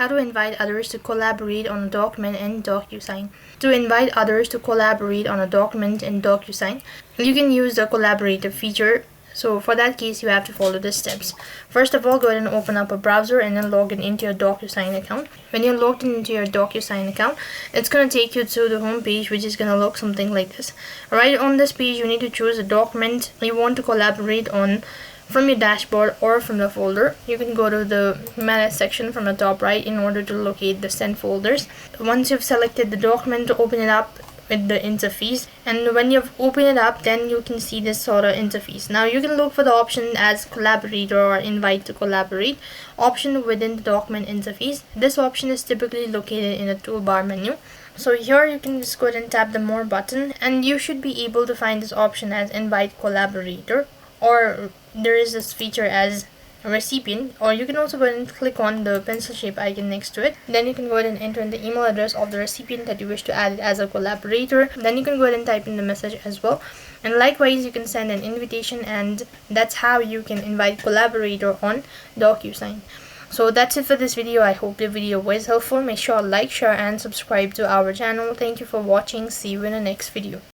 how to invite others to collaborate on a document in DocuSign. To invite others to collaborate on a document in DocuSign, you can use the collaborator feature. So for that case, you have to follow the steps. First of all, go ahead and open up a browser and then log in into your DocuSign account. When you're logged into your DocuSign account, it's going to take you to the home page, which is going to look something like this. Right on this page, you need to choose a document you want to collaborate on from your dashboard or from the folder. You can go to the manage section from the top right in order to locate the send folders. Once you've selected the document, open it up with the interface, and when you've opened it up, then you can see this sort of interface. Now you can look for the option as collaborator or invite to collaborate option within the document interface. This option is typically located in the toolbar menu. So here you can just go ahead and tap the more button, and you should be able to find this option as invite collaborator, or there is this feature as a recipient, or you can also go ahead and click on the pencil shape icon next to it. Then you can go ahead and enter in the email address of the recipient that you wish to add it as a collaborator. Then you can go ahead and type in the message as well, and likewise you can send an invitation, and that's how you can invite collaborator on DocuSign. So that's it for this video. I hope the video was helpful. Make sure to like, share and subscribe to our channel. Thank you for watching. See you in the next video.